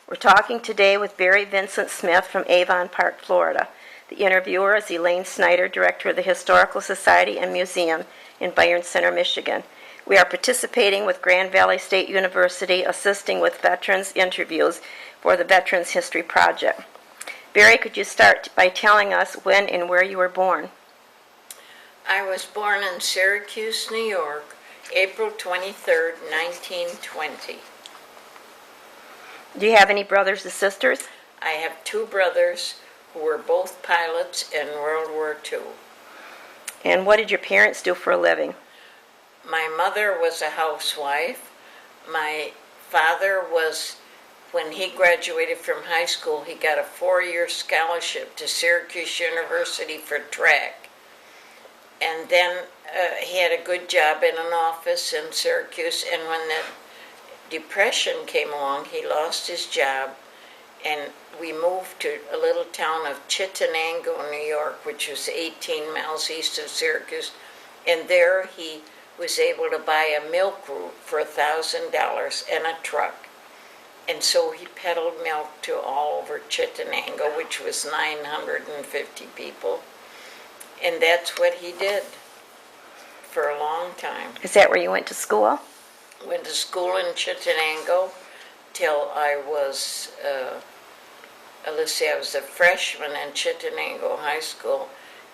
We're talking today with Barry Vincent Smith from Avon Park, Florida. The interviewer is Elaine Snyder, Director of the Historical Society and Museum in Byron Center, Michigan. We are participating with Grand Valley State University, assisting with veterans interviews for the Veterans History Project. Barry, could you start by telling us when and where you were born? I was born in Syracuse, New York, April 23rd, 1920. Do you have any brothers or sisters? I have two brothers who were both pilots in World War II. And what did your parents do for a living? My mother was a housewife. My father was, when he graduated from high school, he got a 4-year scholarship to Syracuse University for track. And then he had a good job in an office in Syracuse, and when the Depression came along, he lost his job, and we moved to a little town of Chittenango, New York, which was 18 miles east of Syracuse, and there he was able to buy a milk route for $1,000 and a truck. And so he peddled milk to all over Chittenango, which was 950 people. And that's what he did for a long time. Is that where you went to school? Went to school in Chittenango till I was, I was a freshman in Chittenango High School.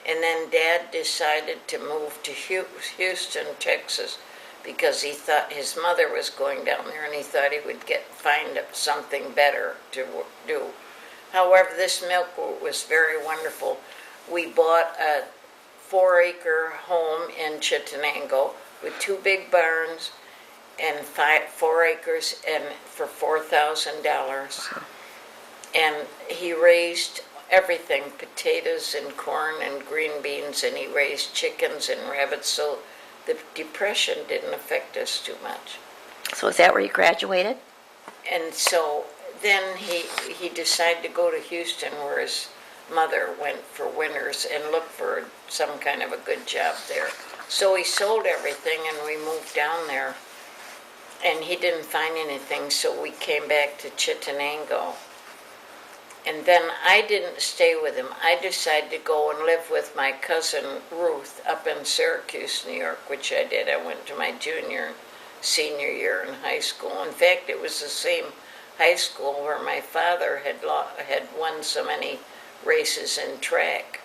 And then Dad decided to move to Houston, Texas, because he thought his mother was going down there and he thought he would find something better to do. However, this milk route was very wonderful. We bought a 4-acre home in Chittenango with 2 big barns and 4 acres and for $4,000. And he raised everything, potatoes and corn and green beans, and he raised chickens and rabbits, so the Depression didn't affect us too much. So is that where you graduated? And so then he decided to go to Houston, where his mother went for winters and looked for some kind of a good job there. So he sold everything and we moved down there, and he didn't find anything, so we came back to Chittenango. And then I didn't stay with him. I decided to go and live with my cousin Ruth up in Syracuse, New York, which I did. I went to my junior and senior year in high school. In fact, it was the same high school where my father had won so many races in track.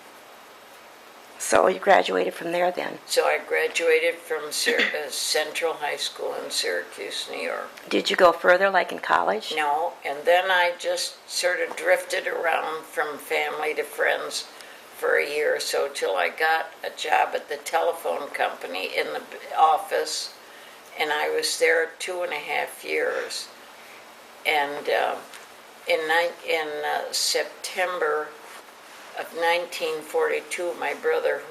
So you graduated from there then? So I graduated from Central High School in Syracuse, New York. Did you go further, like in college? No, and then I just sort of drifted around from family to friends for a year or so till I got a job at the telephone company in the office, and I was there 2.5 years. And in September of 1942, my brother,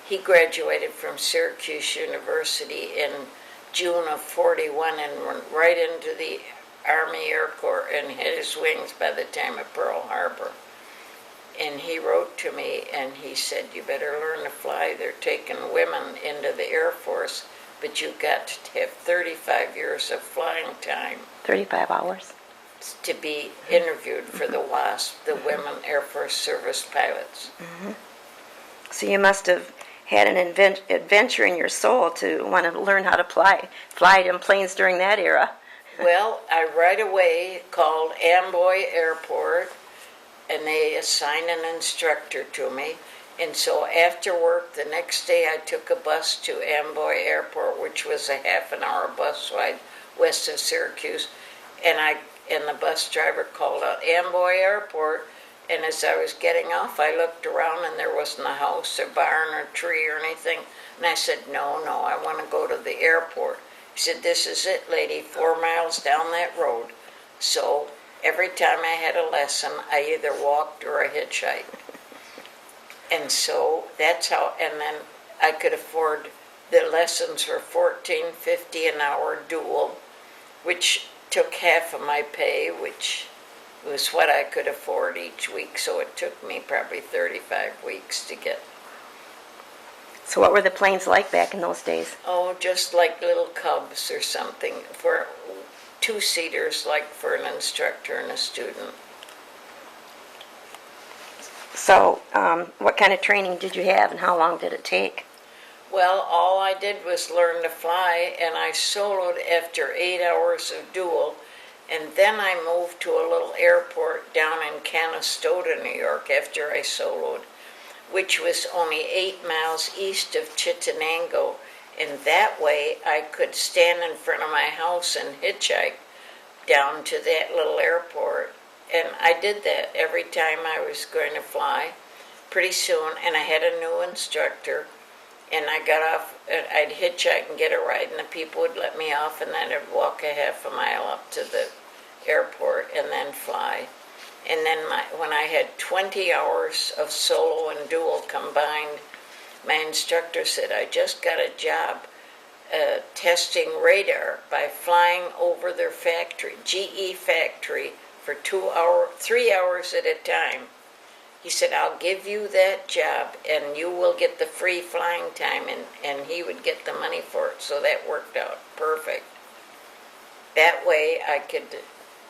he graduated from Syracuse University in June of 41 and went right into the Army Air Corps and hit his wings by the time of Pearl Harbor. And he wrote to me and he said, "You better learn to fly. They're taking women into the Air Force, but you've got to have 35 years of flying time." 35 hours? To be interviewed for the WASP, the Women Air Force Service Pilots. Mm-hmm. So you must have had an adventure in your soul to want to learn how to fly in planes during that era. Well, I right away called Amboy Airport, and they assigned an instructor to me. And so after work the next day, I took a bus to Amboy Airport, which was a half-an-hour bus ride west of Syracuse, and the bus driver called out Amboy Airport, and as I was getting off, I looked around and there wasn't a house or barn or tree or anything, and I said, no, I want to go to the airport. He said, "This is it, lady, 4 miles down that road." So every time I had a lesson, I either walked or I hitchhiked. And so that's how, and then I could afford, the lessons were $14.50 an hour dual, which took half of my pay, which was what I could afford each week, so it took me probably 35 weeks to get. So what were the planes like back in those days? Oh, just like little Cubs or something. two-seaters like for an instructor and a student. So, what kind of training did you have and how long did it take? Well, all I did was learn to fly, and I soloed after 8 hours of dual, and then I moved to a little airport down in Canastota, New York, after I soloed, which was only 8 miles east of Chittenango, and that way I could stand in front of my house and hitchhike down to that little airport. And I did that every time I was going to fly pretty soon, and I had a new instructor, and I got off, and I'd hitchhike and get a ride, and the people would let me off, and then I'd walk a half a mile up to the airport and then fly. And then when I had 20 hours of solo and dual combined, my instructor said, I just got a job testing radar by flying over their factory, GE factory, for 3 hours at a time. He said, I'll give you that job and you will get the free flying time, and he would get the money for it. So that worked out perfect. That way I could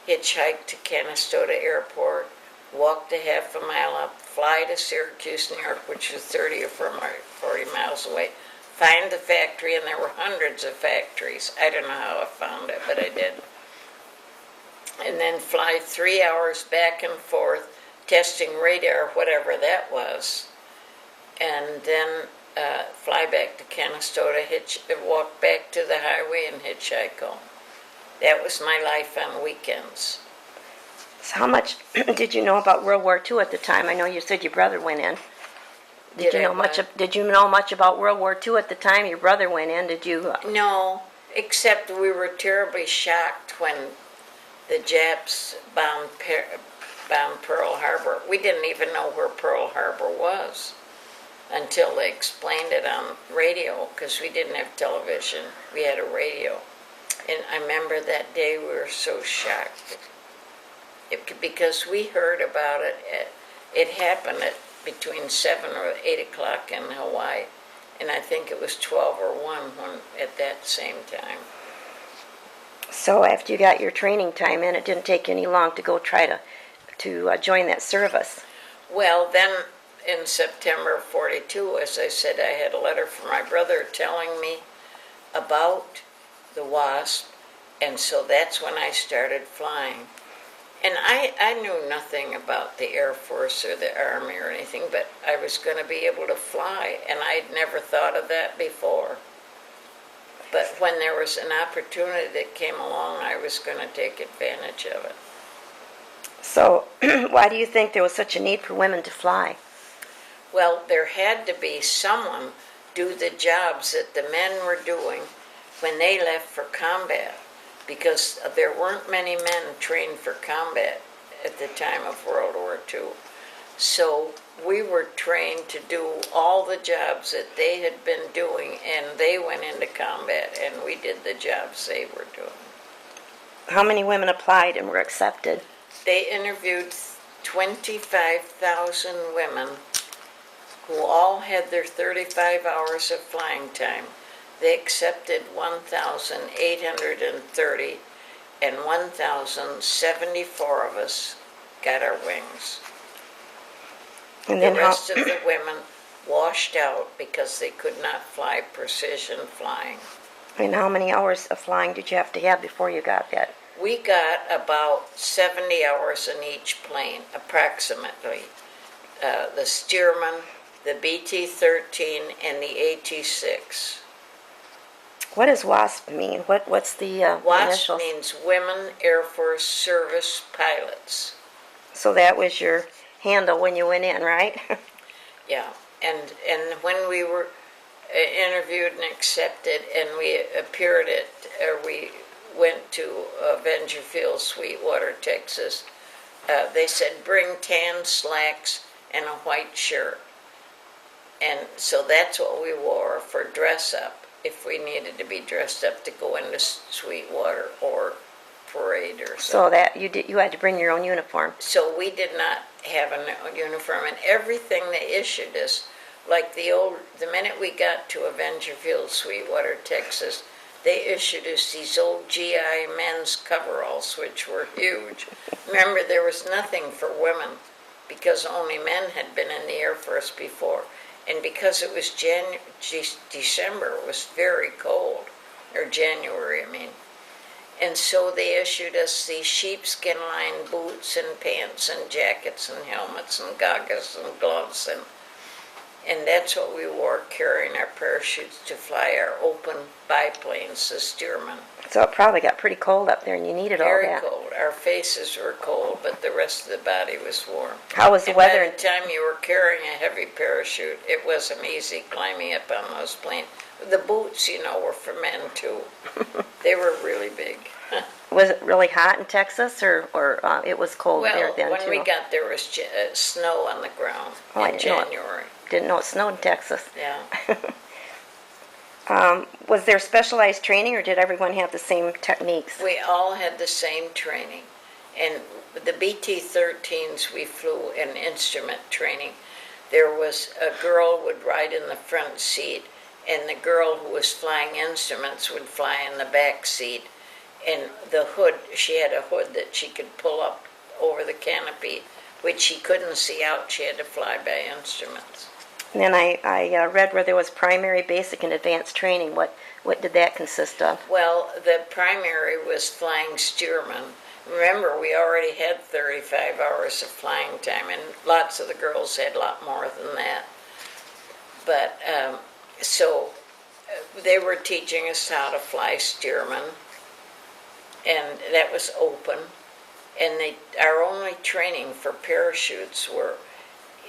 hitchhike to Canastota Airport, walk a half a mile up, fly to Syracuse, New York, which is 30 or 40 miles away, find the factory, and there were hundreds of factories. I don't know how I found it, but I did. And then fly 3 hours back and forth, testing radar, whatever that was, and then fly back to Canastota, walk back to the highway and hitchhike home. That was my life on weekends. So how much did you know about World War II at the time? I know you said your brother went in. Did you know much about World War II at the time your brother went in? Did you? No, except we were terribly shocked when the Japs bombed Pearl Harbor. We didn't even know where Pearl Harbor was until they explained it on radio, because we didn't have television. We had a radio. And I remember that day we were so shocked. Because we heard about it, it happened at between 7 or 8 o'clock in Hawaii. And I think it was 12 or 1 at that same time. So after you got your training time in, it didn't take any long to go try to join that service. Well, then in September of 42, as I said, I had a letter from my brother telling me about the WASP, and so that's when I started flying. And I knew nothing about the Air Force or the Army or anything, but I was going to be able to fly, and I'd never thought of that before. But when there was an opportunity that came along, I was going to take advantage of it. So why do you think there was such a need for women to fly? Well, there had to be someone do the jobs that the men were doing when they left for combat, because there weren't many men trained for combat at the time of World War II. So we were trained to do all the jobs that they had been doing, and they went into combat, and we did the jobs they were doing. How many women applied and were accepted? They interviewed 25,000 women who all had their 35 hours of flying time. They accepted 1,830, and 1,074 of us got our wings. And then the rest of the women washed out because they could not fly precision flying. And how many hours of flying did you have to have before you got that? We got about 70 hours in each plane, approximately. The Stearman, the BT-13, and the AT-6. What does WASP mean? What's the WASP initials? means Women Air Force Service Pilots. So that was your handle when you went in, right? Yeah, and when we were interviewed and accepted, and we appeared we went to Avenger Field, Sweetwater, Texas, they said bring tan slacks and a white shirt. And so that's what we wore for dress up, if we needed to be dressed up to go into Sweetwater or parade or something. So that you had to bring your own uniform. So we did not have a uniform, and everything they issued us, like the minute we got to Avenger Field, Sweetwater, Texas, they issued us these old GI men's coveralls, which were huge. Remember, there was nothing for women because only men had been in the Air Force before. And because it was December, it was very cold, or January, I mean. And so they issued us these sheepskin-lined boots and pants and jackets and helmets and goggles and gloves, and that's what we wore, carrying our parachutes to fly our open biplanes, the steermen. So it probably got pretty cold up there, and you needed all Very that. cold. Our faces were cold, but the rest of the body was warm. How was the And weather? by the time you were carrying a heavy parachute, it wasn't easy climbing up on those planes. The boots, you know, were for men too. They were really big. Was it really hot in Texas, or it was cold there Well, then when too? we got there was snow on the ground Oh, I in didn't know it. January. Didn't know it snowed in Texas. Yeah. Was there specialized training, or did everyone have the same techniques? We all had the same training. And the BT-13s we flew in instrument training. There was a girl would ride in the front seat, and the girl who was flying instruments would fly in the back seat. And the hood, she had a hood that she could pull up over the canopy, which she couldn't see out. She had to fly by instruments. And then I read where there was primary, basic, and advanced training. What did that consist of? Well, the primary was flying steerman. Remember, we already had 35 hours of flying time, and lots of the girls had a lot more than that. But, so they were teaching us how to fly steerman, and that was open. And our only training for parachutes were,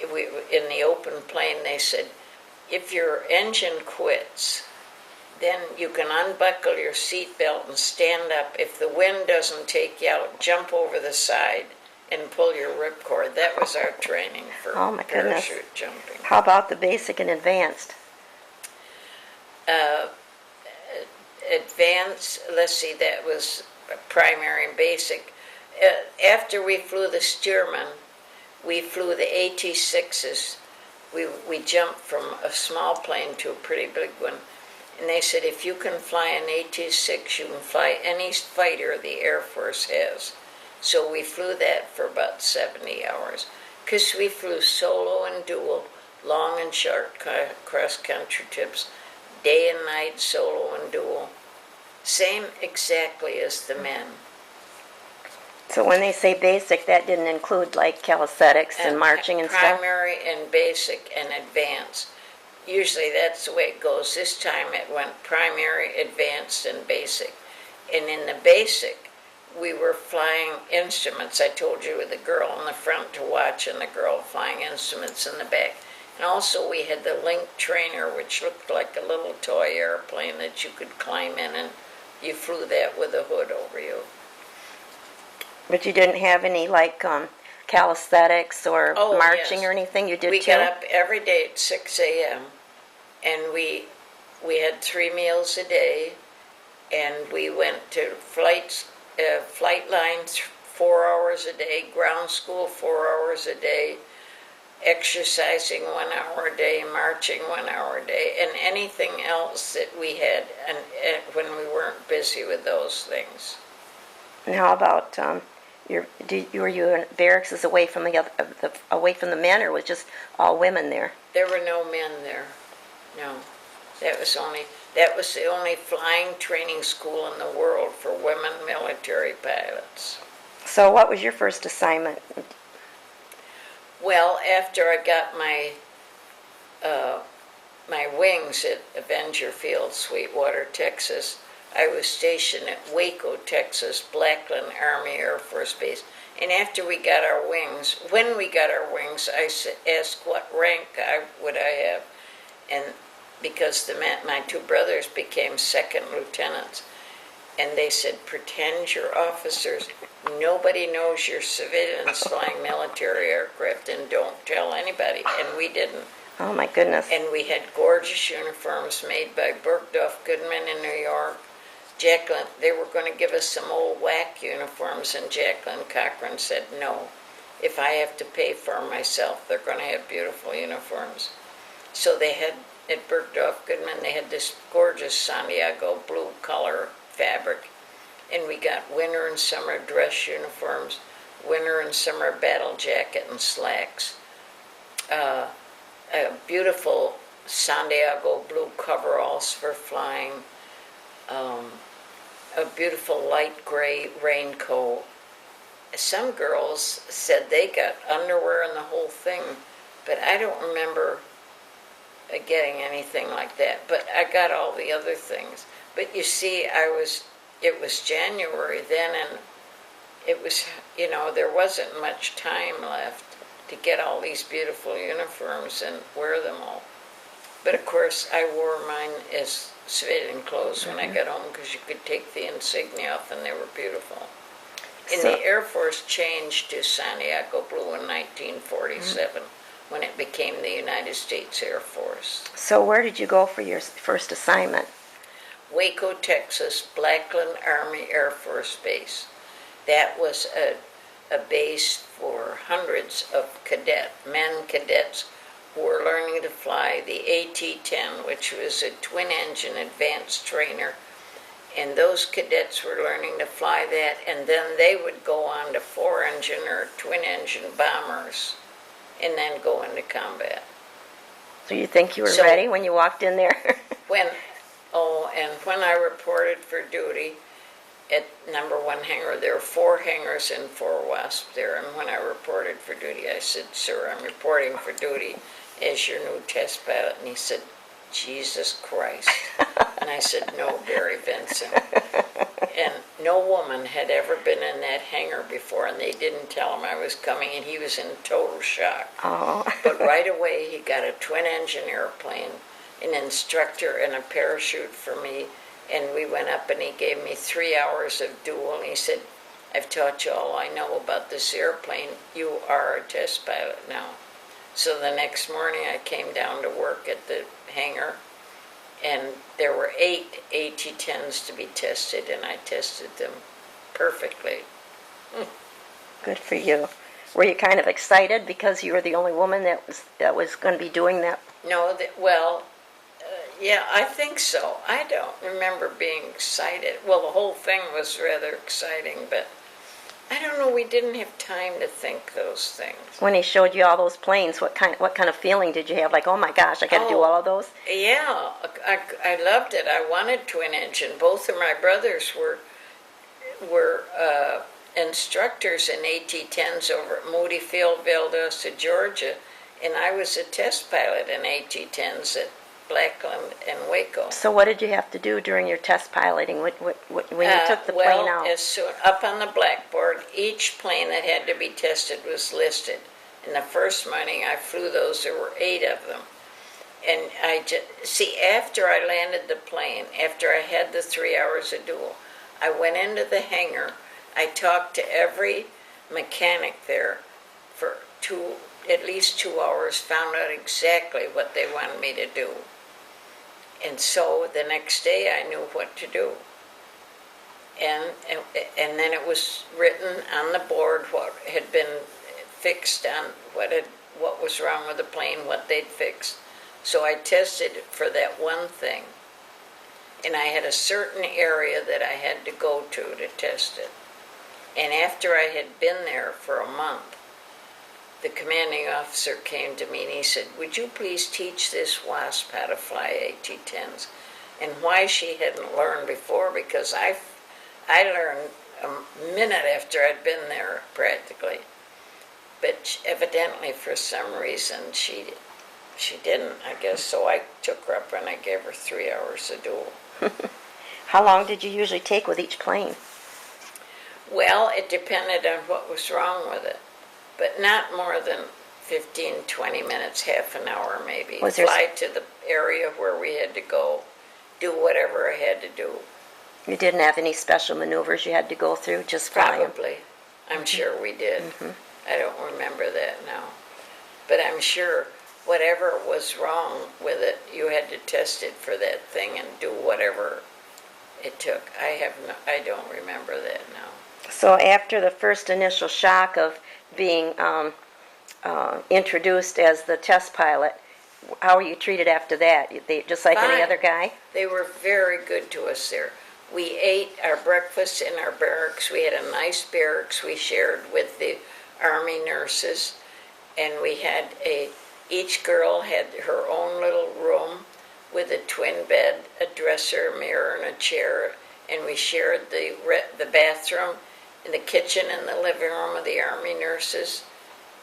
in the open plane, they said, if your engine quits, then you can unbuckle your seatbelt and stand up. If the wind doesn't take you out, jump over the side and pull your ripcord. That was our training for Oh, my goodness. parachute jumping. How about the basic and advanced? Advanced, let's see, that was primary and basic. After we flew the steerman, we flew the AT-6s. We jumped from a small plane to a pretty big one. And they said, if you can fly an AT-6, you can fly any fighter the Air Force has. So we flew that for about 70 hours. Because we flew solo and dual, long and short cross-country trips, day and night, solo and dual. Same exactly as the men. So when they say basic, that didn't include like calisthenics and marching and stuff? Primary and basic and advanced. Usually that's the way it goes. This time it went primary, advanced, and basic. And in the basic, we were flying instruments. I told you, with the girl in the front to watch and the girl flying instruments in the back. And also we had the Link trainer, which looked like a little toy airplane that you could climb in, and you flew that with a hood over you. But you didn't have any like calisthenics or Oh, marching yes. or anything? You did We too? got up every day at 6 a.m. and we had 3 meals a day, and we went to flight lines 4 hours a day, ground school 4 hours a day, exercising 1 hour a day, marching 1 hour a day, and anything else that we had, and when we weren't busy with those things. And how about were you in barracks away from away from the men, or was just all women there? There were no men there. No, that was the only flying training school in the world for women military pilots. So what was your first assignment? Well, after I got my my wings at Avenger Field, Sweetwater, Texas, I was stationed at Waco, Texas, Lackland Army Air Force Base. And after we got our wings, when we got our wings, I asked what rank would I have. And because my 2 brothers became second lieutenants, and they said, pretend you're officers. Nobody knows you're civilians flying military aircraft, and don't tell anybody. And we didn't. Oh my goodness. And we had gorgeous uniforms made by Bergdorf Goodman in New York. Jacqueline, they were going to give us some old whack uniforms, and Jacqueline Cochran said, no, if I have to pay for them myself, they're going to have beautiful uniforms. So they had at Bergdorf Goodman. They had this gorgeous Santiago blue color fabric. And we got winter and summer dress uniforms, winter and summer battle jacket and slacks. A beautiful Santiago blue coveralls for flying. A beautiful light gray raincoat. Some girls said they got underwear and the whole thing, but I don't remember getting anything like that. But I got all the other things. But you see, it was January then, and it was, there wasn't much time left to get all these beautiful uniforms and wear them all. But of course, I wore mine as civilian clothes when I got home because you could take the insignia off and they were beautiful. And the Air Force changed to Santiago blue in 1947 when it became the United States Air Force. So where did you go for your first assignment? Waco, Texas, Lackland Army Air Force Base. That was a base for hundreds of men cadets who were learning to fly the AT-10, which was a twin-engine advanced trainer. And those cadets were learning to fly that, and then they would go on to four-engine or twin-engine bombers, and then go into combat. So you think you were ready when you walked in there? And when I reported for duty at number 1 hangar, there were 4 hangars and 4 WASP there, and when I reported for duty, I said, "Sir, I'm reporting for duty as your new test pilot." And he said, "Jesus Christ." And I said, "No, Barry Vincent." And no woman had ever been in that hangar before, and they didn't tell him I was coming, and he was in total shock. Oh. But right away, he got a twin-engine airplane, an instructor, and a parachute for me, and we went up, and he gave me 3 hours of duel, and he said, "I've taught you all I know about this airplane. You are a test pilot now." So the next morning, I came down to work at the hangar, and there were 8 AT-10s to be tested, and I tested them perfectly. Good for you. Were you kind of excited because you were the only woman that was going to be doing that? No, yeah, I think so. I don't remember being excited. Well, the whole thing was rather exciting, but I don't know, we didn't have time to think those things. When he showed you all those planes, what kind of feeling did you have? Like, oh my gosh, I got to do all of those? Yeah, I loved it. I wanted twin engine. Both of my brothers were instructors in AT-10s over at Moody Field, Valdosta, Georgia, and I was a test pilot in AT-10s at Lackland and Waco. So what did you have to do during your test piloting when you took the plane out? Up on the blackboard, each plane that had to be tested was listed. In the first morning I flew those, there were 8 of them. And after I landed the plane, after I had the 3 hours of duel, I went into the hangar. I talked to every mechanic there for at least 2 hours, found out exactly what they wanted me to do. And so the next day I knew what to do. And then it was written on the board what had been fixed on what was wrong with the plane, what they'd fixed. So I tested for that one thing. And I had a certain area that I had to go to test it. And after I had been there for a month, the commanding officer came to me and he said, "Would you please teach this WASP how to fly AT-10s?" And why she hadn't learned before, because I learned a minute after I'd been there practically. But evidently for some reason she didn't, I guess. So I took her up and I gave her 3 hours of duel. How long did you usually take with each plane? Well, it depended on what was wrong with it. But not more than 15, 20 minutes, half an hour maybe. Fly to the area where we had to go, do whatever I had to do. You didn't have any special maneuvers you had to go through, just flying? Probably. I'm sure we did. I don't remember that now. But I'm sure whatever was wrong with it, you had to test it for that thing and do whatever it took. I don't remember that now. So after the first initial shock of being introduced as the test pilot, how were you treated after that? They, just like any Fine. other guy? They were very good to us there. We ate our breakfast in our barracks. We had a nice barracks we shared with the Army nurses. And we had each girl had her own little room with a twin bed, a dresser, a mirror, and a chair. And we shared the bathroom and the kitchen and the living room of the Army nurses.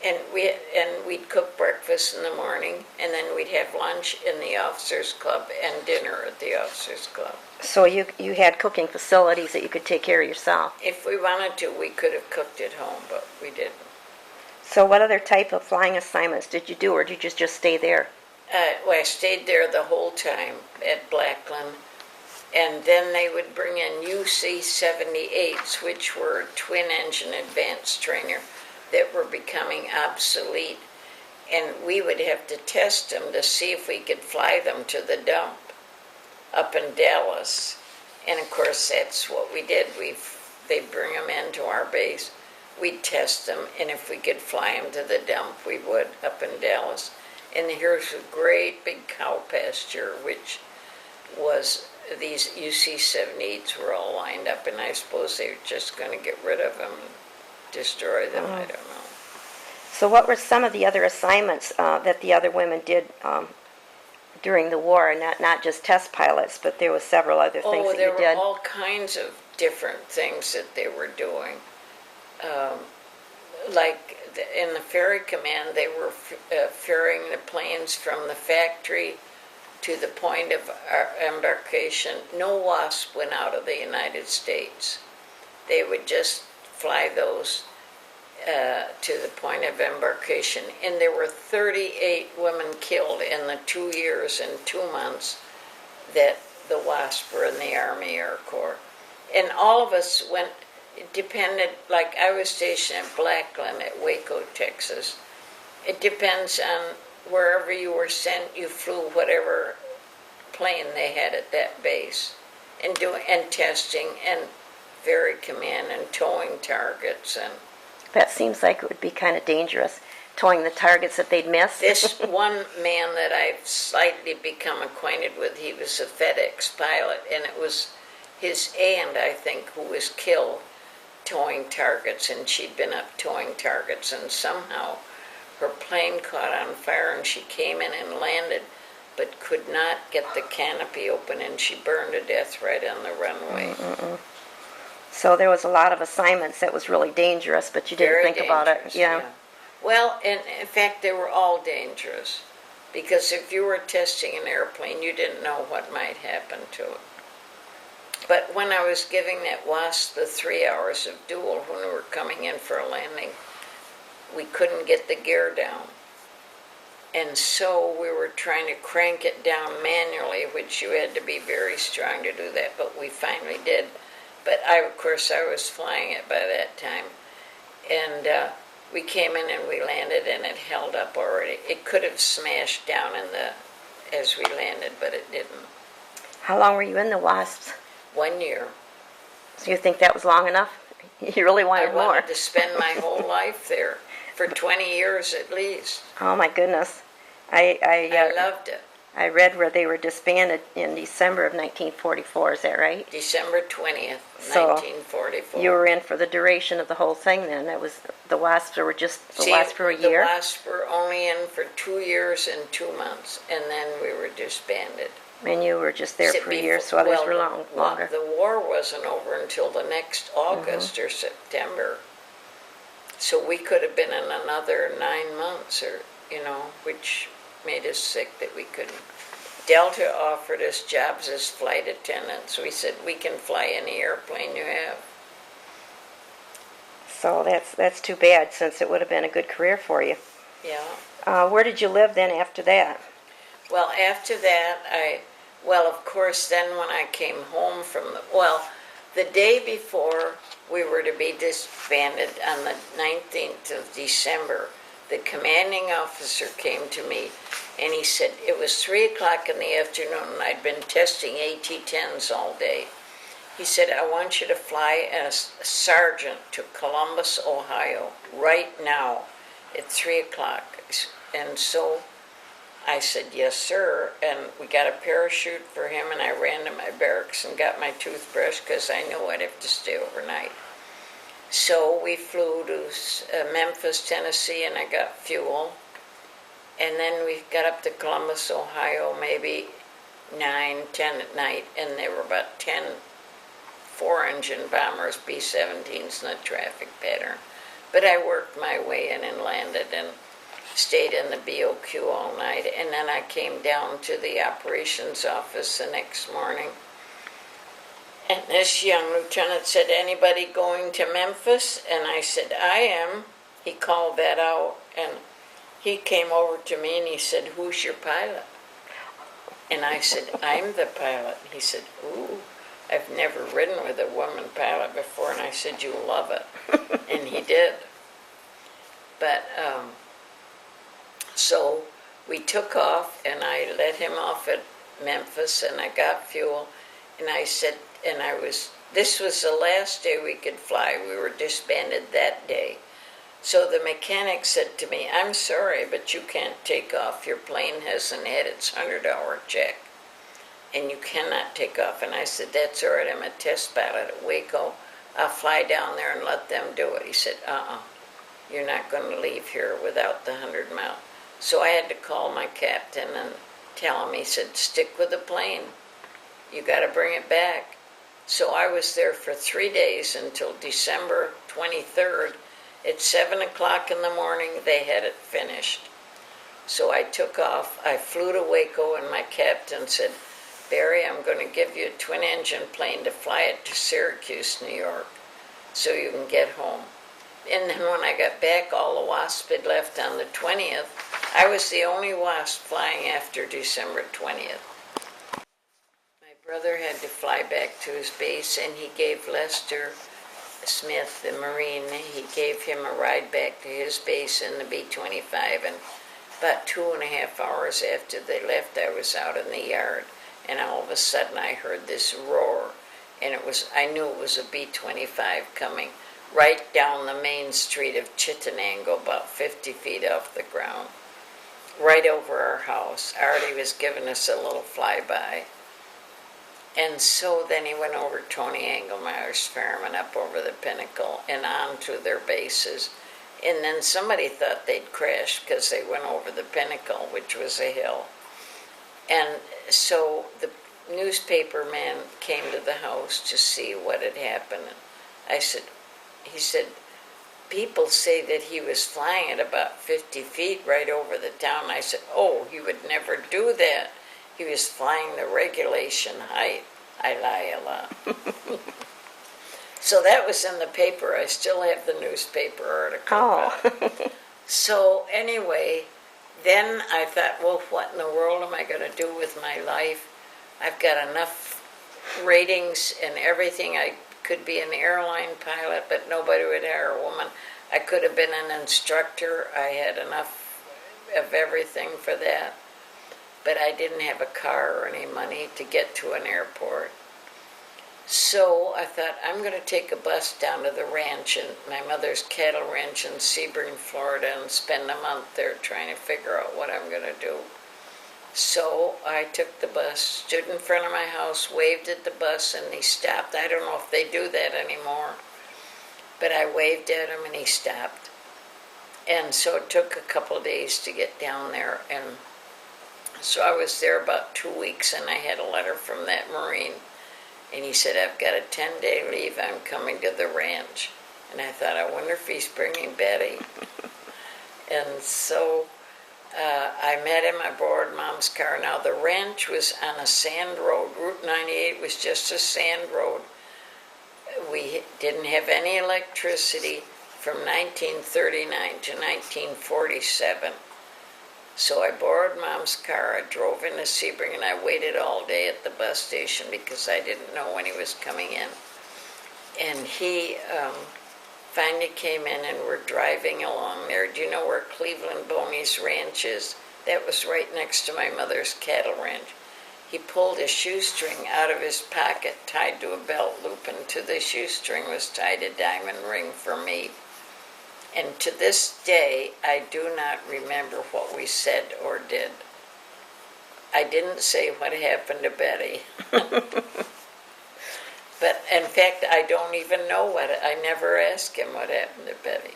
And we'd cook breakfast in the morning, and then we'd have lunch in the officers' club and dinner at the officers' club. So you had cooking facilities that you could take care of yourself. If we wanted to, we could have cooked at home, but we didn't. So what other type of flying assignments did you do, or did you just stay there? Well, I stayed there the whole time at Lackland, and then they would bring in UC-78s, which were twin-engine advanced trainer that were becoming obsolete, and we would have to test them to see if we could fly them to the dump up in Dallas. And of course, that's what we did. They'd bring them into our base. We'd test them, and if we could fly them to the dump, we would up in Dallas. And here's a great big cow pasture, which was these UC-78s were all lined up, and I suppose they were just going to get rid of them and destroy them. I don't know. So what were some of the other assignments that the other women did during the war? Not just test pilots, but there was several other things that there you were did. all kinds of different things that they were doing. Like in the ferry command, they were ferrying the planes from the factory to the point of embarkation. No WASP went out of the United States. They would just fly those to the point of embarkation. And there were 38 women killed in the 2 years and 2 months that the WASP were in the Army Air Corps. And all of us went, it depended, like I was stationed at Lackland at Waco, Texas. It depends on wherever you were sent, you flew whatever plane they had at that base. And testing and ferry command and towing targets. And That seems like it would be kind of dangerous, towing the targets that they'd miss. this one man that I've slightly become acquainted with, he was a FedEx pilot, and it was his aunt, I think, who was killed towing targets, and she'd been up towing targets, and somehow her plane caught on fire, and she came in and landed, but could not get the canopy open, and she burned to death right on the runway. So there was a lot of assignments that was really dangerous, but you didn't Very think about it. dangerous, Yeah. Well, in fact, they were all dangerous, because if you were testing an airplane, you didn't know what might happen to it. But when I was giving that WASP the 3 hours of duel when we were coming in for a landing, we couldn't get the gear down. And so we were trying to crank it down manually, which you had to be very strong to do that, but we finally did. But of course, I was flying it by that time. And we came in and we landed, and it held up already. It could have smashed down as we landed, but it didn't. How long were you in the WASPs? 1 year. So you think that was long enough? You really I wanted more. wanted to spend my whole life there, for 20 years at least. Oh my goodness. I loved it. I read where they were disbanded in December of 1944. Is that right? December 20th, So, 1944. You were in for the duration of the whole thing then. That was the WASPs were just the See, WASP for a year. The WASP were only in for 2 years and 2 months, and then we were disbanded. And you were just there for a year, so others were longer. The war wasn't over until the next August or September. So we could have been in another 9 months, or which made us sick that we couldn't. Delta offered us jobs as flight attendants. We said, we can fly any airplane you have. So that's too bad, since it would have been a good career for you. Yeah. Where did you live then after that? Well, after that, of course, then when I came home from the day before we were to be disbanded on the 19th of December, the commanding officer came to me, and he said, it was 3 o'clock in the afternoon, and I'd been testing AT-10s all day. He said, I want you to fly as a sergeant to Columbus, Ohio, right now at 3 o'clock. And so I said, yes, sir. And we got a parachute for him, and I ran to my barracks and got my toothbrush because I knew I'd have to stay overnight. So we flew to Memphis, Tennessee, and I got fuel. And then we got up to Columbus, Ohio, maybe 9, 10 at night, and there were about 10 four-engine bombers, B-17s in the traffic pattern. But I worked my way in and landed and stayed in the BOQ all night. And then I came down to the operations office the next morning. And this young lieutenant said, anybody going to Memphis? And I said, I am. He called that out, and he came over to me and he said, who's your pilot? And I said, I'm the pilot. He said, ooh, I've never ridden with a woman pilot before. And I said, you'll love it. And he did. But, so we took off, and I let him off at Memphis, and I got fuel. And I said, this was the last day we could fly. We were disbanded that day. So the mechanic said to me, I'm sorry, but you can't take off. Your plane hasn't had its 100-hour check, and you cannot take off. And I said, that's all right. I'm a test pilot at Waco. I'll fly down there and let them do it. He said, you're not going to leave here without the 100-mile. So I had to call my captain and tell him. He said, stick with the plane. You got to bring it back. So I was there for 3 days until December 23rd. At 7 o'clock in the morning, they had it finished. So I took off. I flew to Waco, and my captain said, Barry, I'm going to give you a twin-engine plane to fly it to Syracuse, New York, so you can get home. And then when I got back, all the WASP had left on the 20th. I was the only WASP flying after December 20th. My brother had to fly back to his base, and he gave Lester Smith, the Marine, he gave him a ride back to his base in the B-25, and about 2.5 hours after they left, I was out in the yard, and all of a sudden I heard this roar, and I knew it was a B-25 coming right down the main street of Chittenango, about 50 feet off the ground, right over our house. Artie was giving us a little flyby. And so then he went over Tony Engelmeyer's farm and up over the Pinnacle and on to their bases. And then somebody thought they'd crash because they went over the Pinnacle, which was a hill. And so the newspaper man came to the house to see what had happened. He said, people say that he was flying at about 50 feet right over the town. I said, oh, he would never do that. He was flying the regulation height. I lie a lot. So that was in the paper. I still have the newspaper article. Oh. So anyway, then I thought, well, what in the world am I going to do with my life? I've got enough ratings and everything. I could be an airline pilot, but nobody would hire a woman. I could have been an instructor. I had enough of everything for that. But I didn't have a car or any money to get to an airport. So I thought, I'm going to take a bus down to the ranch, and my mother's cattle ranch in Sebring, Florida, and spend a month there trying to figure out what I'm going to do. So I took the bus, stood in front of my house, waved at the bus, and he stopped. I don't know if they do that anymore, but I waved at him and he stopped. And so it took a couple of days to get down there, and so I was there about 2 weeks, and I had a letter from that Marine, and he said, I've got a 10-day leave, I'm coming to the ranch. And I thought, I wonder if he's bringing Betty. And so I met him, I borrowed Mom's car. Now the ranch was on a sand road. Route 98 was just a sand road. We didn't have any electricity from 1939 to 1947. So I borrowed Mom's car, I drove into Sebring, and I waited all day at the bus station because I didn't know when he was coming in. And he finally came in, and we're driving along there. Do you know where Cleveland Boney's ranch is? That was right next to my mother's cattle ranch. He pulled a shoestring out of his pocket, tied to a belt loop, and to the shoestring was tied a diamond ring for me. And to this day, I do not remember what we said or did. I didn't say what happened to Betty. But in fact, I don't even know I never asked him what happened to Betty.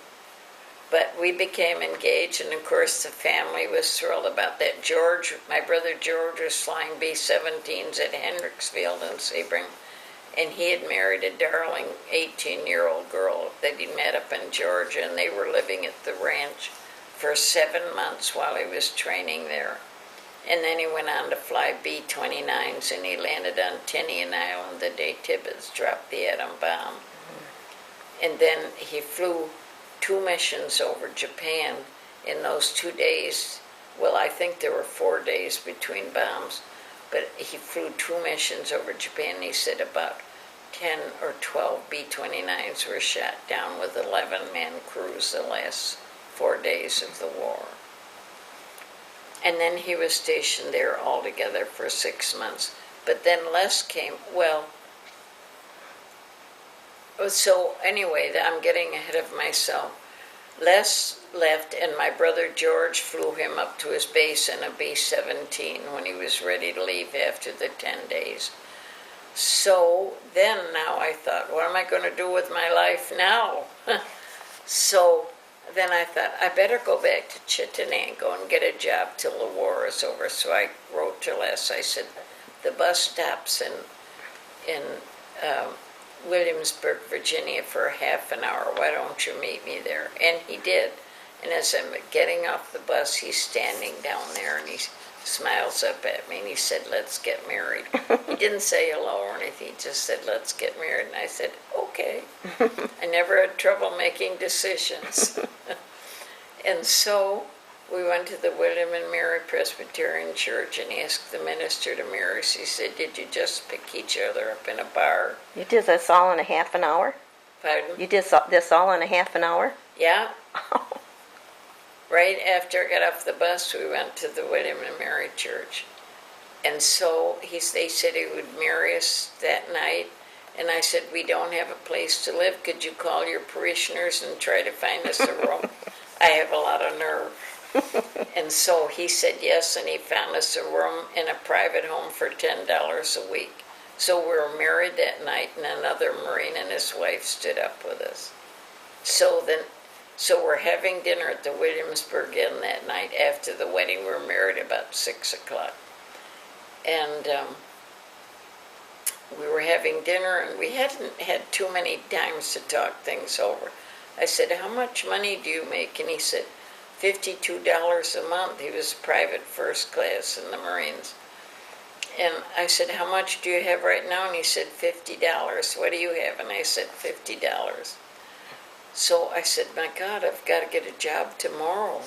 But we became engaged, and of course the family was thrilled about that. George, my brother George, was flying B-17s at Hendricksfield and Sebring, and he had married a darling 18-year-old girl that he met up in Georgia, and they were living at the ranch for 7 months while he was training there. And then he went on to fly B-29s, and he landed on Tinian Island the day Tibbets dropped the atom bomb. And then he flew 2 missions over Japan in those 2 days. Well, I think there were 4 days between bombs, but he flew 2 missions over Japan. He said about 10 or 12 B-29s were shot down with 11-man crews the last 4 days of the war. And then he was stationed there altogether for 6 months. But then Les came, so anyway, I'm getting ahead of myself. Les left, and my brother George flew him up to his base in a B-17 when he was ready to leave after the 10 days. So then now I thought, what am I going to do with my life now? So then I thought, I better go back to Chittenango and get a job till the war is over. So I wrote to Les, I said, the bus stops in Williamsburg, Virginia for half an hour. Why don't you meet me there? And he did. And as I'm getting off the bus, he's standing down there, and he smiles up at me, and he said, let's get married. He didn't say hello or anything. He just said, let's get married. And I said, okay. I never had trouble making decisions. And so we went to the William and Mary Presbyterian Church, and he asked the minister to marry us. He said, did you just pick each other up in a bar? You did this all in a half an hour? Pardon? You did this all in a half an hour? Yeah. Right after I got off the bus, we went to the William and Mary Church. And so they said he would marry us that night. And I said, we don't have a place to live. Could you call your parishioners and try to find us a room? I have a lot of nerve. And so he said yes, and he found us a room in a private home for $10 a week. So we were married that night, and another Marine and his wife stood up with us. So we're having dinner at the Williamsburg Inn that night after the wedding. We were married about 6 o'clock. And we were having dinner, and we hadn't had too many times to talk things over. I said, how much money do you make? And he said, $52 a month. He was private first class in the Marines. And I said, how much do you have right now? And he said, $50. What do you have? And I said, $50. So I said, my God, I've got to get a job tomorrow.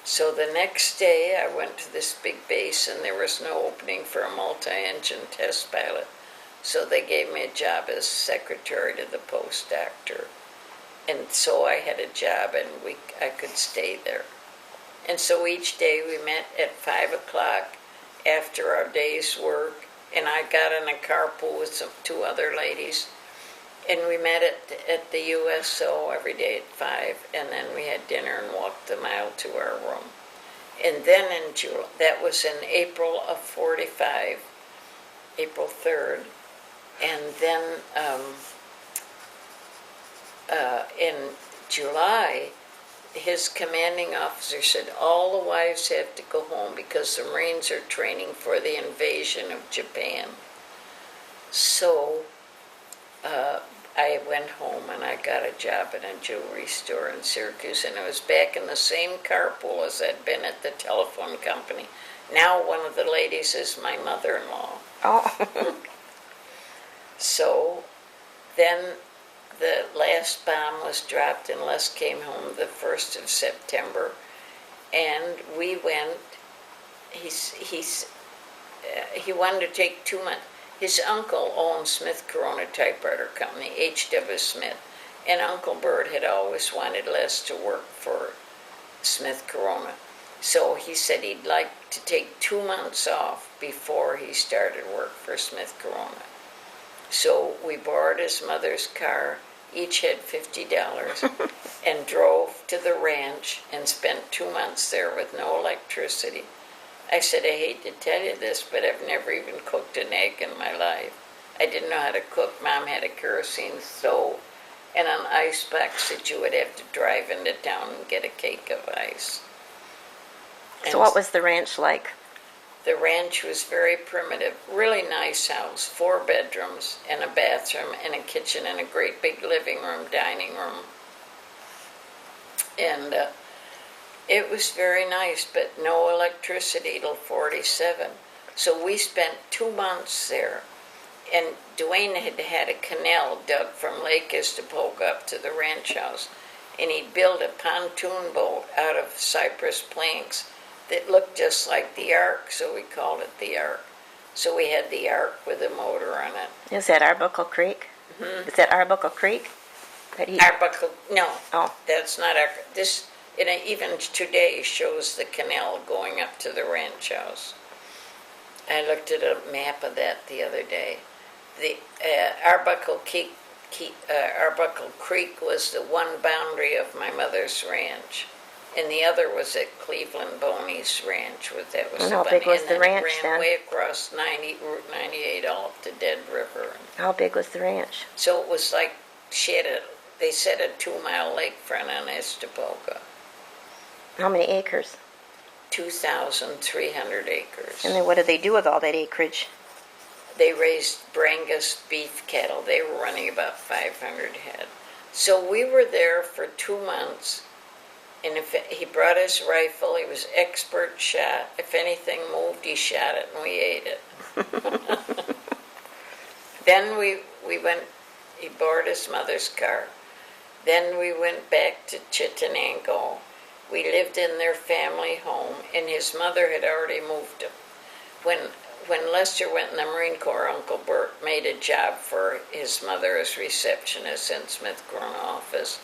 So the next day I went to this big base, and there was no opening for a multi-engine test pilot. So they gave me a job as secretary to the post doctor. And so I had a job, and I could stay there. And so each day we met at 5 o'clock after our day's work, and I got in a carpool with 2 other ladies. And we met at the USO every day at 5, and then we had dinner and walked the mile to our room. And then that was in April of 45, April 3rd. And then in July, his commanding officer said, all the wives have to go home because the Marines are training for the invasion of Japan. So I went home, and I got a job at a jewelry store in Syracuse, and I was back in the same carpool as I'd been at the telephone company. Now one of the ladies is my mother-in-law. Oh. So then the last bomb was dropped, and Les came home the 1st of September, and we went. He wanted to take 2 months. His uncle owned Smith Corona Typewriter Company, H.W. Smith, and Uncle Bert had always wanted Les to work for Smith Corona. So he said he'd like to take 2 months off before he started work for Smith Corona. So we borrowed his mother's car, each had $50, and drove to the ranch and spent 2 months there with no electricity. I said, I hate to tell you this, but I've never even cooked an egg in my life. I didn't know how to cook. Mom had a kerosene stove and an ice box that you would have to drive into town and get a cake of ice. So what was the ranch like? The ranch was very primitive, really nice house, 4 bedrooms and a bathroom and a kitchen and a great big living room, dining room. And it was very nice, but no electricity till 47. So we spent 2 months there. And Dwayne had had a canal dug from Lake Istapoga up to the ranch house. And he built a pontoon boat out of cypress planks that looked just like the Ark, so we called it the Ark. So we had the Ark with a motor on it. Is that Arbuckle Creek? Mm-hmm. Is that Arbuckle Creek? Arbuckle, no, Oh. that's not Arbuckle. This, even today, shows the canal going up to the ranch house. I looked at a map of that the other day. The Arbuckle Creek was the one boundary of my mother's ranch. And the other was at Cleveland Boney's ranch. That was And how big was the ranch it then? ran way across Route 98 all up to Dead River. How big was the ranch? So it was like they set a 2-mile lakefront on Istapoga. How many acres? 2,300 acres. And then what did they do with all that acreage? They raised Brangus beef cattle. They were running about 500 head. So we were there for 2 months. And he brought his rifle, he was expert shot. If anything moved, he shot it and we ate it. Then we went, he borrowed his mother's car. Then we went back to Chittenango. We lived in their family home, and his mother had already moved him. When Lester went in the Marine Corps, Uncle Bert made a job for his mother as receptionist in Smith Corona office.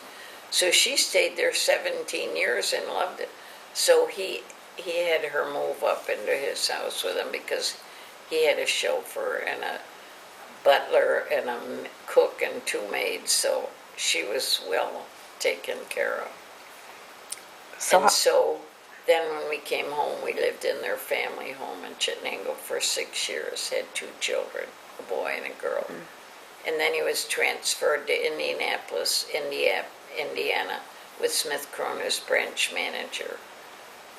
So she stayed there 17 years and loved it. So he had her move up into his house with him because he had a chauffeur and a butler and a cook and 2 maids. So she was well taken care of. So then when we came home, we lived in their family home in Chittenango for 6 years, had 2 children, a boy and a girl. And then he was transferred to Indianapolis, Indiana, with Smith Corona's branch manager.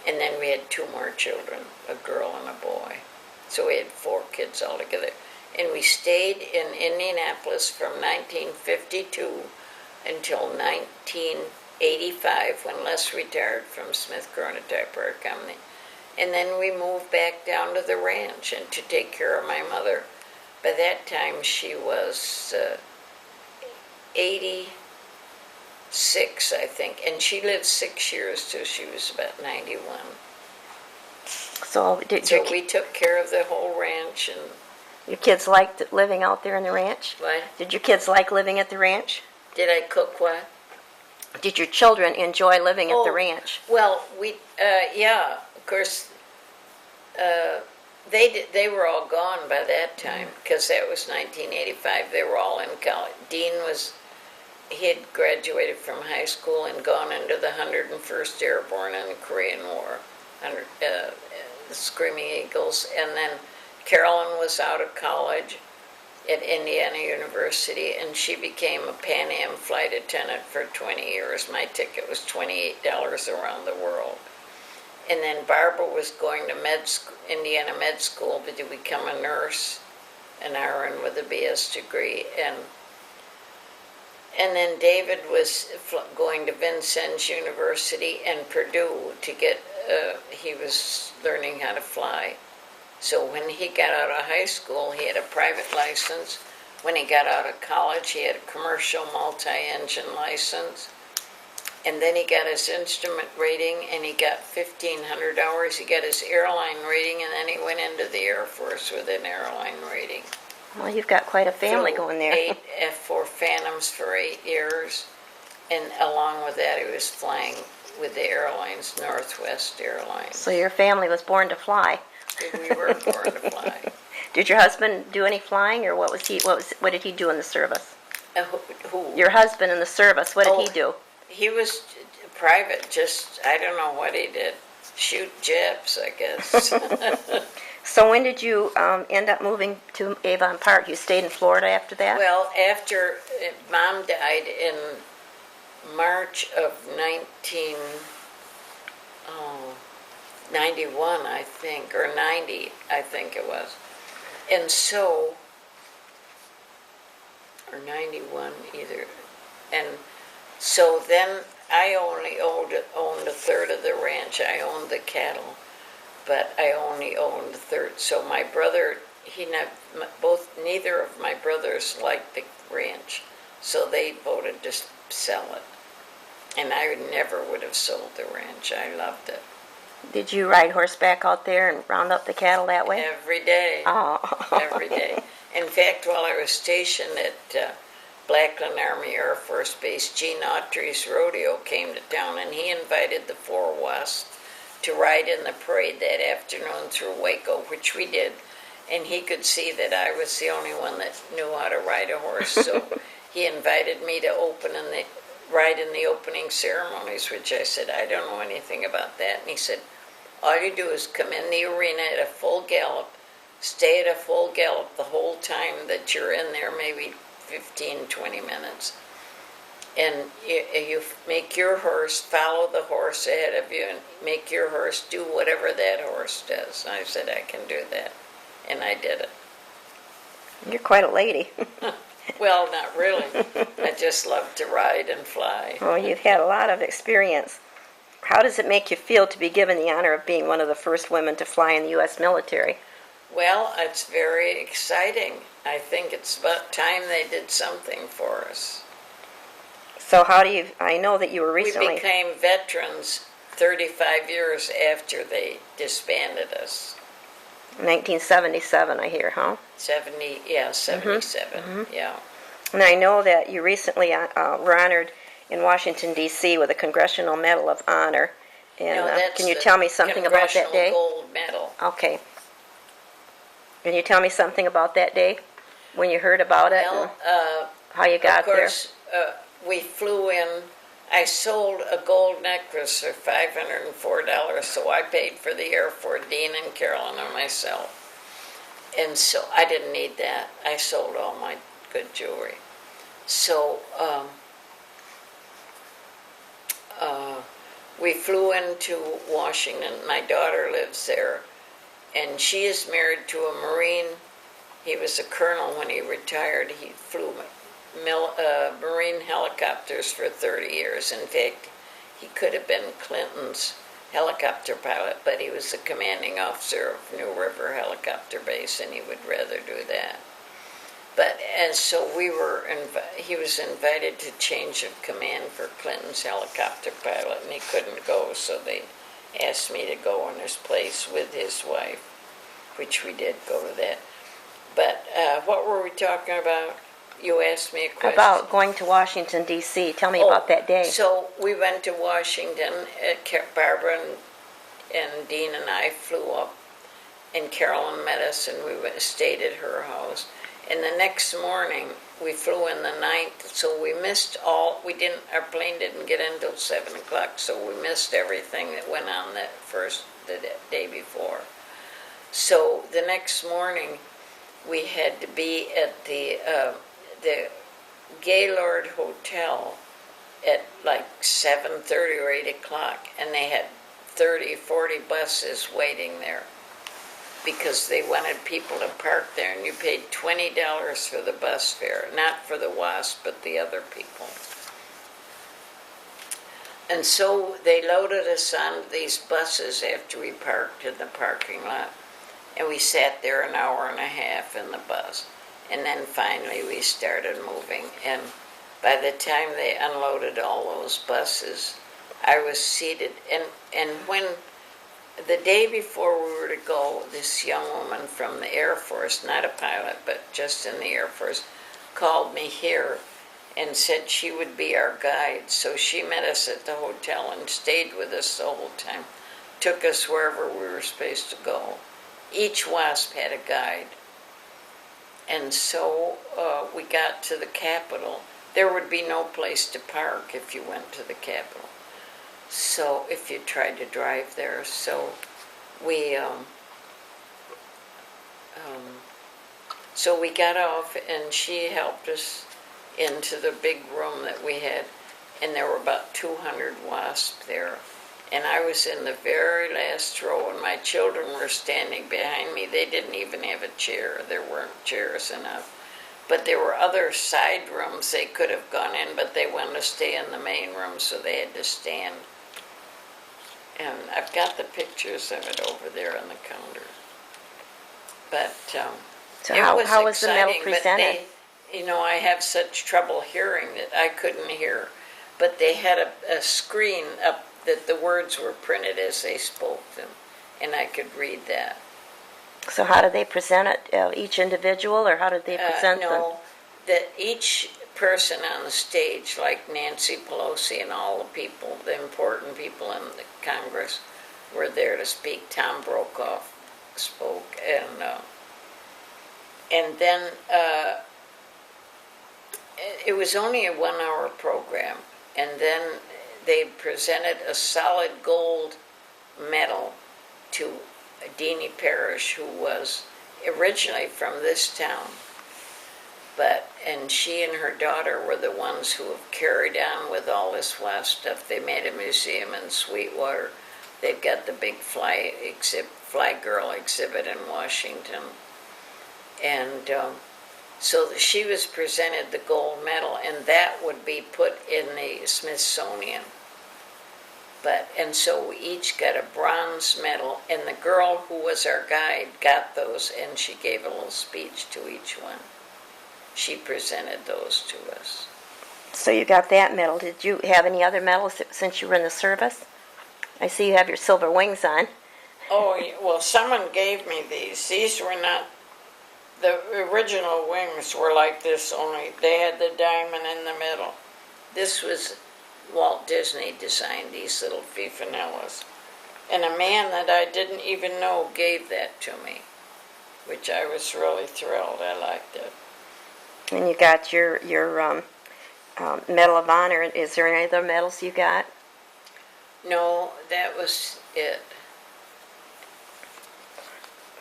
And then we had 2 more children, a girl and a boy. So we had 4 kids altogether. And we stayed in Indianapolis from 1952 until 1985 when Les retired from Smith Corona Typewriter Company. And then we moved back down to the ranch and to take care of my mother. By that time she was 86, I think, and she lived 6 years till she was about 91. So We took care of the whole ranch. And your kids liked living out there in the ranch? what? Did your kids like living at the ranch? Did I cook what? Did your children enjoy living at the ranch? Well, yeah, of course, they were all gone by that time because that was 1985. They were all in college. Dean he had graduated from high school and gone into the 101st Airborne in the Korean War, the Screaming Eagles. And then Carolyn was out of college at Indiana University, and she became a Pan Am flight attendant for 20 years. My ticket was $28 around the world. And then Barbara was going to Indiana Med School to become a nurse, an RN with a BS degree. And then David was going to Vincennes University and Purdue to he was learning how to fly. So when he got out of high school, he had a private license. When he got out of college, he had a commercial multi-engine license. And then he got his instrument rating, and he got 1,500 hours. He got his airline rating, and then he went into the Air Force with an airline rating. Well, you've got quite a family going there. 8 F-4 Phantoms for 8 years. And along with that, he was flying with the airlines, Northwest Airlines. So your family was born to fly. We were born to fly. Did your husband do any flying, or what did he do in the service? Who? Your husband in the service, what did he do? He was private, I don't know what he did. shoot Japs, I guess. So when did you end up moving to Avon Park? You stayed in Florida after that? Well, after Mom died in March of 1991, I think, or 90, I think it was. And so, or 91 either. And so then I only owned a third of the ranch. I owned the cattle, but I only owned a third. So my brother, neither of my brothers liked the ranch, so they voted to sell it. And I never would have sold the ranch. I loved it. Did you ride horseback out there and round up the cattle that way? Every day. Oh. Every day. In fact, while I was stationed at Lackland Army Air Force Base, Gene Autry's rodeo came to town, and he invited the 4 WASP to ride in the parade that afternoon through Waco, which we did. And he could see that I was the only one that knew how to ride a horse, so he invited me to ride in the opening ceremonies, which I said, I don't know anything about that. And he said, all you do is come in the arena at a full gallop, stay at a full gallop the whole time that you're in there, maybe 15, 20 minutes. And you make your horse follow the horse ahead of you and make your horse do whatever that horse does. And I said, I can do that. And I did it. You're quite a lady. Well, not really. I just love to ride and fly. Well, you've had a lot of experience. How does it make you feel to be given the honor of being one of the first women to fly in the U.S. military? Well, it's very exciting. I think it's about time they did something for us. So I know that you were recently... We became veterans 35 years after they disbanded us. 1977, I hear, huh? 77, yeah. And I know that you recently were honored in Washington, D.C. with a Congressional Medal of Honor. And No, that's can you the tell me something about that day? Congressional Gold Medal. Okay. Can you tell me something about that day when you heard about it Well, and how you got of course, we flew in. I sold a gold necklace for $504, so I paid for the air for Dean and Carolyn and myself. And so I didn't need that. I sold all my good jewelry. So we flew into Washington. My daughter lives there, and she is married to a Marine. He was a colonel when he retired. He flew Marine helicopters for 30 years. In fact, he could have been Clinton's helicopter pilot, but he was the commanding officer of New River Helicopter Base, and he would rather do that. But and so he was invited to change of command for Clinton's helicopter pilot, and he couldn't go, so they asked me to go in his place with his wife, which we did go to that. But what were we talking about? You asked me a question. About going to Washington, D.C. Tell me about that day. So we went to Washington. Barbara and Dean and I flew up, and Carolyn met us, and we stayed at her house. And the next morning, we flew in the 9th, so we missed our plane didn't get in until 7 o'clock, so we missed everything that went on the day before. So the next morning, we had to be at the Gaylord Hotel at like 7:30 or 8 o'clock, and they had 30, 40 buses waiting there because they wanted people to park there, and you paid $20 for the bus fare, not for the WASP, but the other people. And so they loaded us on these buses after we parked in the parking lot, and we sat there an hour and a half in the bus. And then finally we started moving, and by the time they unloaded all those buses, I was seated, and when the day before we were to go, this young woman from the Air Force, not a pilot, but just in the Air Force, called me here and said she would be our guide. So she met us at the hotel and stayed with us the whole time, took us wherever we were supposed to go. Each WASP had a guide. And so we got to the Capitol. There would be no place to park if you went to the Capitol. So if you tried to drive there, so we so we got off, and she helped us into the big room that we had, and there were about 200 WASP there. And I was in the very last row, and my children were standing behind me. They didn't even have a chair. There weren't chairs enough. But there were other side rooms they could have gone in, but they wanted to stay in the main room, so they had to stand. And I've got the pictures of it over there on the counter. But So it how was the medal exciting, but presented? I have such trouble hearing that I couldn't hear. But they had a screen up that the words were printed as they spoke them, and I could read that. So how did they present it? Each individual, or how did they present them? No, that each person on the stage, like Nancy Pelosi and all the people, the important people in the Congress, were there to speak. Tom Brokaw spoke, and then it was only a 1-hour program, and then they presented a solid gold medal to Deanie Parrish, who was originally from this town, and she and her daughter were the ones who have carried on with all this WASP stuff. They made a museum in Sweetwater. They've got the big fly girl exhibit in Washington, and so she was presented the gold medal, and that would be put in the Smithsonian. And so we each got a bronze medal, and the girl who was our guide got those, and she gave a little speech to each one. She presented those to us. So you got that medal. Did you have any other medals since you were in the service? I see you have your silver wings on. Oh, well, someone gave me these. These were not, the original wings were like this, only they had the diamond in the middle. This was Walt Disney designed these little fifanellas. And a man that I didn't even know gave that to me, which I was really thrilled. I liked it. And you got your Medal of Honor. Is there any other medals you got? No, that was it.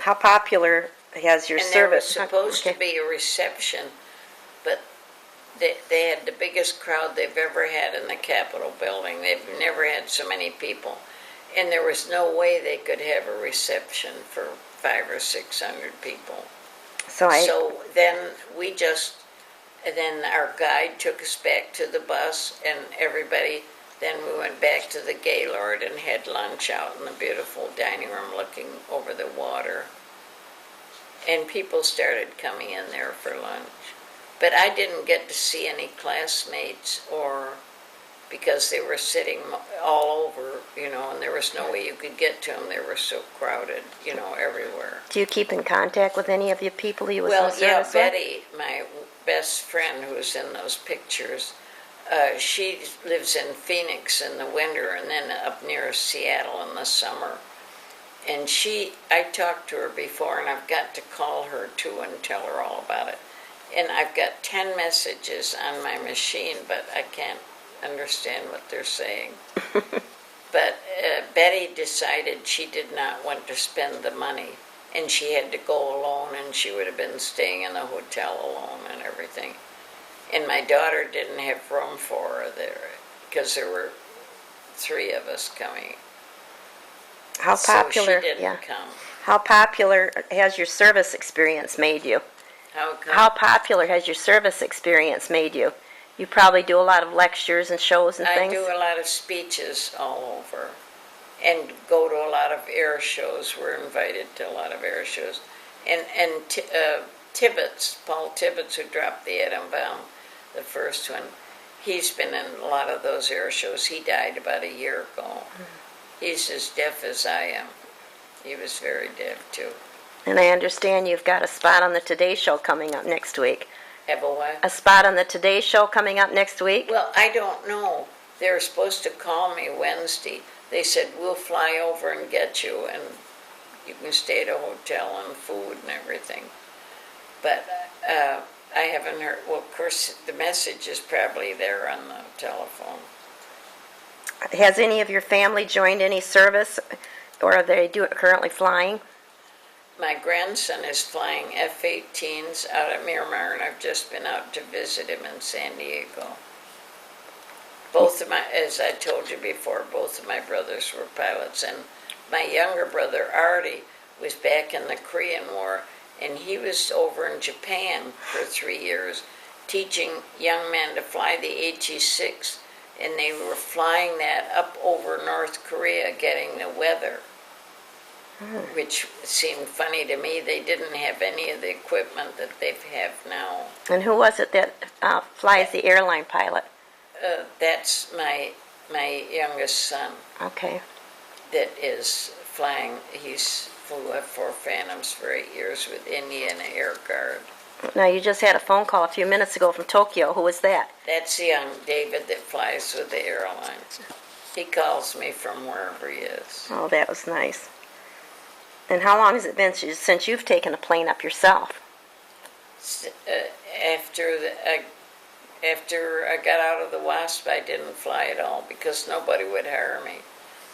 How popular has your And there was service? supposed Okay. to be a reception, but they had the biggest crowd they've ever had in the Capitol building. They've never had so many people. And there was no way they could have a reception for 500 or 600 people. So then then our guide took us back to the bus, and then we went back to the Gaylord and had lunch out in the beautiful dining room looking over the water. And people started coming in there for lunch. But I didn't get to see any classmates, because they were sitting all over, and there was no way you could get to them. They were so crowded, everywhere. Do you keep in contact with any of the people you was in Well, service yeah, with? Betty, my best friend who's in those pictures, she lives in Phoenix in the winter and then up near Seattle in the summer. And I talked to her before, and I've got to call her too and tell her all about it. And I've got 10 messages on my machine, but I can't understand what they're saying. But Betty decided she did not want to spend the money, and she had to go alone, and she would have been staying in the hotel alone and everything. And my daughter didn't have room for her there because there were 3 of us coming. How popular? So she didn't come. How popular has your service experience made you? How come? How popular has your service experience made you? You probably do a lot of lectures and shows and things. I do a lot of speeches all over, and go to a lot of air shows. We're invited to a lot of air shows. And Tibbetts, Paul Tibbetts, who dropped the atom bomb, the first one, he's been in a lot of those air shows. He died about a year ago. He's as deaf as I am. He was very deaf, too. And I understand you've got a spot on the Today Show coming up next week. Have a what? A spot on the Today Show coming up next week? Well, I don't know. They were supposed to call me Wednesday. They said, we'll fly over and get you, and you can stay at a hotel and food and everything. But I haven't heard. Well, of course, the message is probably there on the telephone. Has any of your family joined any service, or are they currently flying? My grandson is flying F-18s out at Miramar, and I've just been out to visit him in San Diego. Both of my, as I told you before, both of my brothers were pilots, and my younger brother, Artie, was back in the Korean War, and he was over in Japan for 3 years, teaching young men to fly the HE-6, and they were flying that up over North Korea, getting the weather, which seemed funny to me. They didn't have any of the equipment that they have now. And who was it that flies the airline pilot? That's my youngest son Okay. that is flying. He's flew F-4 Phantoms for 8 years with Indiana Air Guard. Now, you just had a phone call a few minutes ago from Tokyo. Who was that? That's young David that flies with the airlines. He calls me from wherever he is. Oh, that was nice. And how long has it been since you've taken a plane up yourself? After I got out of the WASP, I didn't fly at all because nobody would hire me.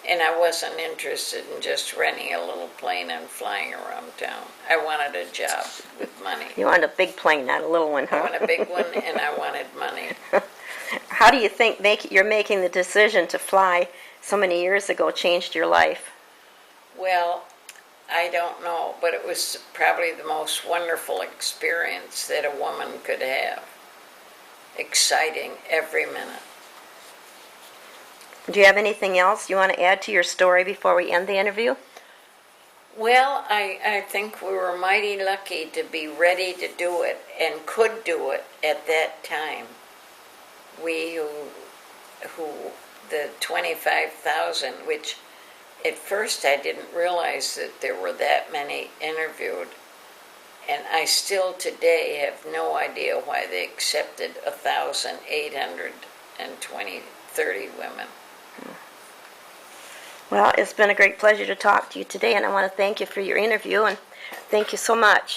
And I wasn't interested in just renting a little plane and flying around town. I wanted a job with money. You wanted a big plane, not a little one, I huh? wanted a big one, and I wanted money. How do you think you're making the decision to fly so many years ago changed your life? Well, I don't know, but it was probably the most wonderful experience that a woman could have. Exciting every minute. Do you have anything else you want to add to your story before we end the interview? Well, I think we were mighty lucky to be ready to do it and could do it at that time. We who the 25,000, which at first I didn't realize that there were that many interviewed. And I still today have no idea why they accepted 30 women. Well, it's been a great pleasure to talk to you today, and I want to thank you for your interview, and thank you so much.